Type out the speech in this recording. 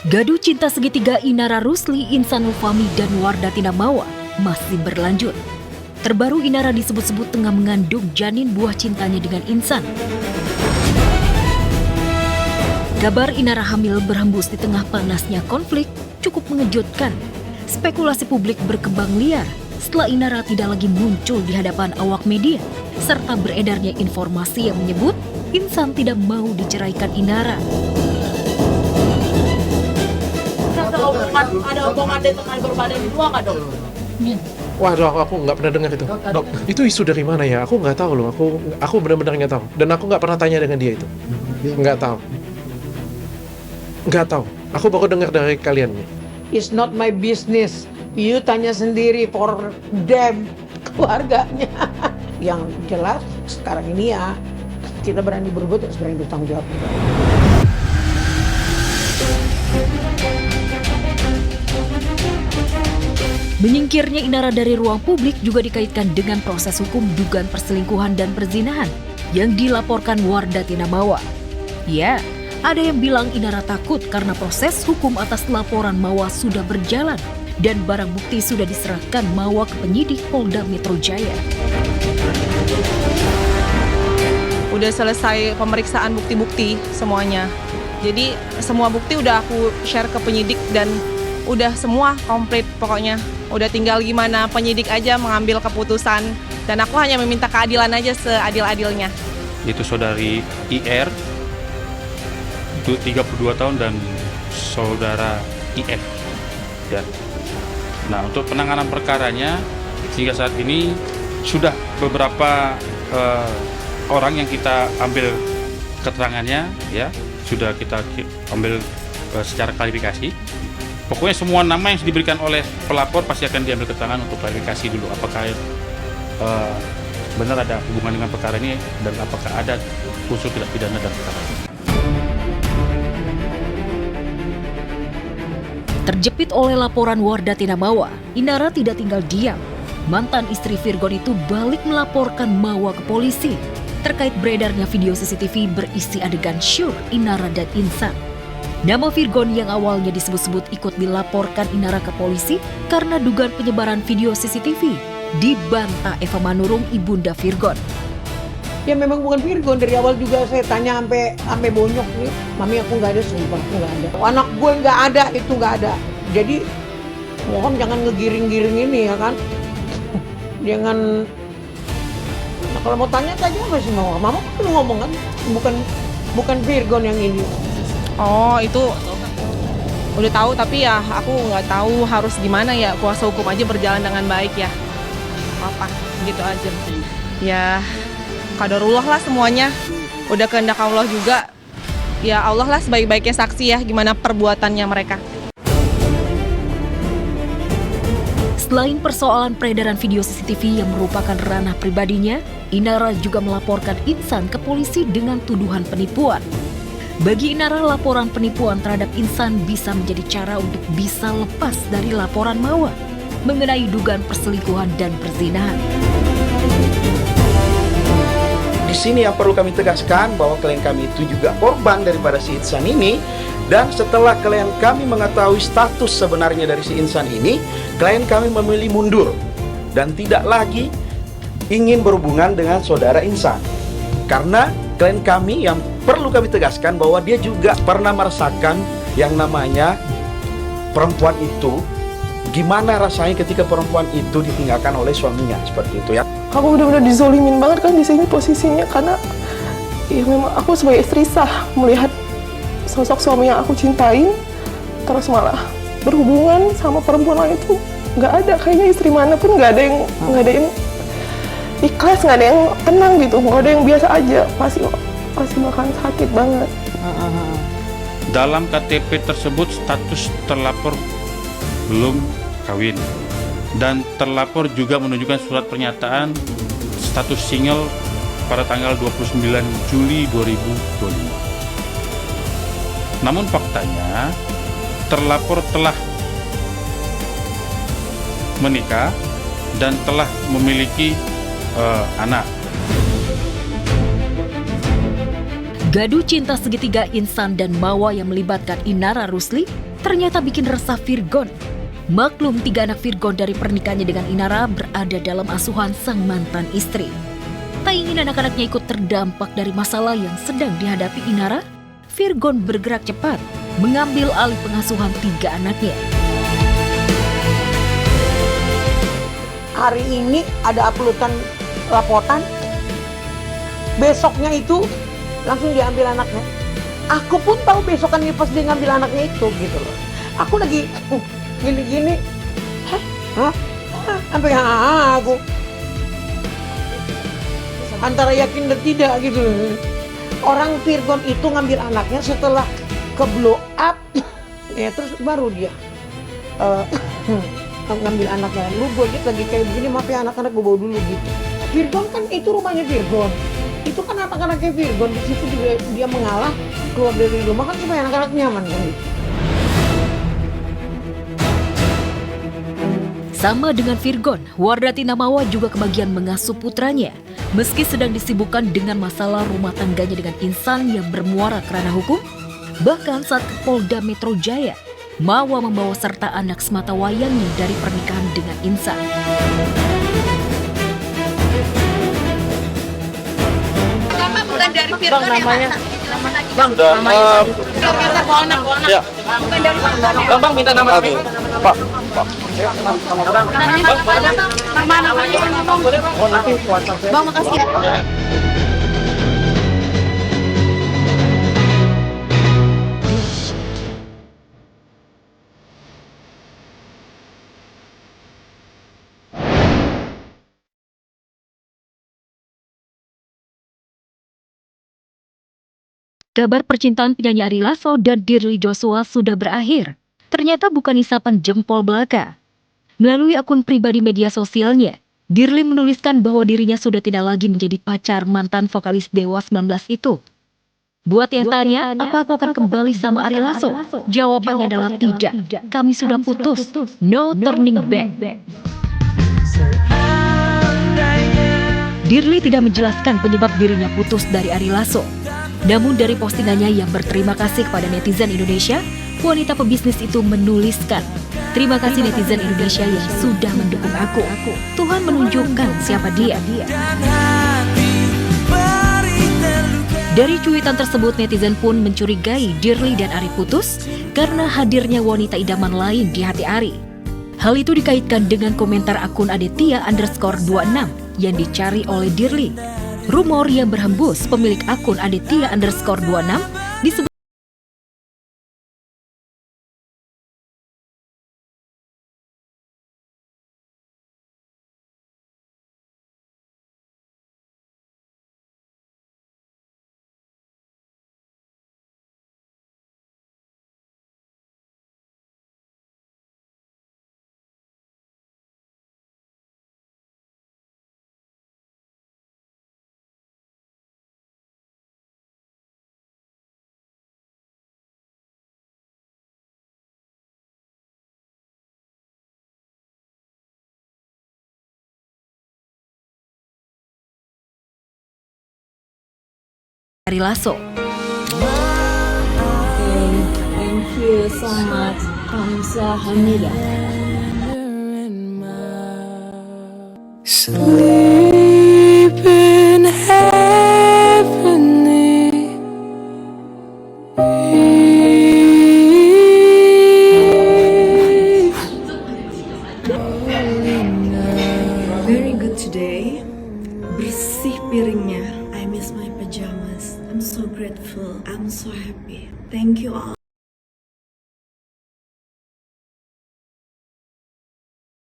Gaduh cinta segitiga Inara Rusli, Insanul Fahmi, dan Wardah Tinamawa masih berlanjut. Terbaru Inara disebut-sebut tengah mengandung janin buah cintanya dengan Insan. Kabar Inara hamil berhembus di tengah panasnya konflik cukup mengejutkan. Spekulasi publik berkembang liar setelah Inara tidak lagi muncul di hadapan awak media, serta beredarnya informasi yang menyebut Insan tidak mau diceraikan Inara. Ada omongan dengan berbadan dua nggak, Dok? Waduh, aku nggak pernah dengar itu. Dok, itu isu dari mana ya? Aku nggak tahu loh. Aku benar-benar nggak tahu. Dan aku nggak pernah tanya dengan dia itu. Nggak tahu. Nggak tahu. Aku baru dengar dari kalian nih. It's not my business. You tanya sendiri for them, keluarganya. Yang jelas sekarang ini ya kita berani berbuat, harus berani bertanggung jawab. Menyingkirnya Inara dari ruang publik juga dikaitkan dengan proses hukum dugaan perselingkuhan dan perzinahan yang dilaporkan Wardah Tinamawa. Ya, ada yang bilang Inara takut karena proses hukum atas laporan Mawa sudah berjalan dan barang bukti sudah diserahkan Mawa ke penyidik Polda Metro Jaya. Udah selesai pemeriksaan bukti-bukti semuanya. Jadi semua bukti udah aku share ke penyidik dan udah semua komplit pokoknya. Udah tinggal gimana penyidik aja mengambil keputusan. Dan aku hanya meminta keadilan aja seadil-adilnya. Itu saudari IR, itu 32 tahun, dan saudara IF. Ya. Nah, untuk penanganan perkaranya, hingga saat ini sudah beberapa orang yang kita ambil keterangannya, ya sudah kita ambil secara klarifikasi. Pokoknya semua nama yang diberikan oleh pelapor pasti akan diambil keterangan untuk klarifikasi dulu apakah benar ada hubungan dengan perkara ini dan apakah ada unsur tindak pidana dalam perkara ini. Terjepit oleh laporan Wardah Tinamawa, Inara tidak tinggal diam. Mantan istri Virgon itu balik melaporkan Mawa ke polisi terkait beredarnya video CCTV berisi adegan syur Inara dan Insan. Nama Virgon yang awalnya disebut-sebut ikut dilaporkan Inara ke polisi karena dugaan penyebaran video CCTV dibantah Eva Manurung, ibunda Virgon. Ya memang bukan Virgon, dari awal juga saya tanya sampai bonyok nih. Mami, aku nggak ada, sumpah aku nggak ada. Anak gue nggak ada, itu nggak ada. Jadi mohon jangan ngegiring-giring ini ya kan. Jangan. Nah, kalau mau tanya masih mau. Mama kan ngomong kan, bukan Virgon yang ini. Oh, itu udah tahu, tapi ya aku nggak tahu harus gimana ya. Kuasa hukum aja berjalan dengan baik ya. Apa gitu aja. Ya qadarullah lah semuanya. Udah kehendak Allah juga. Ya Allah lah sebaik-baiknya saksi ya gimana perbuatannya mereka. Selain persoalan peredaran video CCTV yang merupakan ranah pribadinya, Inara juga melaporkan Insan ke polisi dengan tuduhan penipuan. Bagi Inara, laporan penipuan terhadap Insan bisa menjadi cara untuk bisa lepas dari laporan Mawa mengenai dugaan perselingkuhan dan perzinahan. Di sini yang perlu kami tegaskan bahwa klien kami itu juga korban daripada si Insan ini. Dan setelah klien kami mengetahui status sebenarnya dari si Insan ini, klien kami memilih mundur dan tidak lagi ingin berhubungan dengan saudara Insan. Karena klien kami yang perlu kami tegaskan bahwa dia juga pernah merasakan yang namanya perempuan itu, gimana rasanya ketika perempuan itu ditinggalkan oleh suaminya, seperti itu ya. Aku benar-benar dizolimin banget kan di sini posisinya, karena ya memang aku sebagai istri sah melihat sosok suami yang aku cintain terus malah berhubungan sama perempuan lain itu nggak ada. Kayaknya istri mana pun nggak ada yang ikhlas, nggak ada yang tenang gitu, nggak ada yang biasa aja, pasti bakal sakit banget. Dalam KTP tersebut status terlapor belum kawin, dan terlapor juga menunjukkan surat pernyataan status single pada tanggal 29 Juli 2025. Namun faktanya terlapor telah menikah dan telah memiliki anak. Gaduh cinta segitiga Insan dan Mawa yang melibatkan Inara Rusli ternyata bikin resah Virgon. Maklum 3 anak Virgon dari pernikahannya dengan Inara berada dalam asuhan sang mantan istri. Tak ingin anak-anaknya ikut terdampak dari masalah yang sedang dihadapi Inara, Virgon bergerak cepat mengambil alih pengasuhan 3 anaknya. Hari ini ada uploadan laporan, besoknya itu langsung diambil anaknya. Aku pun tahu besokan ini pas dia ngambil anaknya itu gitu loh. Aku lagi gini-gini, sampai aku antara yakin dan tidak gitu. Orang Virgon itu ngambil anaknya setelah ke blow up, ya terus baru dia ngambil anaknya. Lu gue lagi kayak begini, maaf ya anak-anak gue bawa dulu gitu. Virgon kan itu rumahnya Virgon, itu kan anak-anaknya Virgon, di situ juga dia mengalah keluar dari rumah kan supaya anak-anak nyaman kan gitu. Sama dengan Virgon, Wardah Tinamawa juga kebagian mengasuh putranya. Meski sedang disibukkan dengan masalah rumah tangganya dengan insan yang bermuara kerana hukum, bahkan saat ke Polda Metro Jaya, Mawa membawa serta anak sematawayangnya dari pernikahan dengan insan. Bapak bukan dari Virgon Bang, namanya. Bang, Ya. bukan dari Virgon ya? Bang, minta nama kami. Pak. Namanya ada Bang, nama namanya ngomong. Bang, makasih. Kabar percintaan penyanyi Ari Lasso dan Dirli Joshua sudah berakhir. Ternyata bukan isapan jempol belaka. Melalui akun pribadi media sosialnya, Dirli menuliskan bahwa dirinya sudah tidak lagi menjadi pacar mantan vokalis Dewa 19 itu. Buat yang tanya, apakah akan kembali sama Ari Lasso? Jawabannya adalah tidak. Kami sudah putus. No turning back. Dirli tidak menjelaskan penyebab dirinya putus dari Ari Lasso. Namun dari postingannya yang berterima kasih kepada netizen Indonesia, wanita pebisnis itu menuliskan, "Terima kasih netizen Indonesia yang sudah mendukung aku. Tuhan menunjukkan siapa dia." Dari cuitan tersebut, netizen pun mencurigai Dirli dan Ari putus karena hadirnya wanita idaman lain di hati Ari. Hal itu dikaitkan dengan komentar akun Aditya_26 yang dicari oleh Dirli. Rumor yang berhembus pemilik akun Aditya_26 disebut Ari Lasso. Thank you so much. Kamsahamnida. Sleep in heavenly Very good today. Bersih piringnya. I miss my pajamas. I'm so grateful. I'm so happy. Thank you all.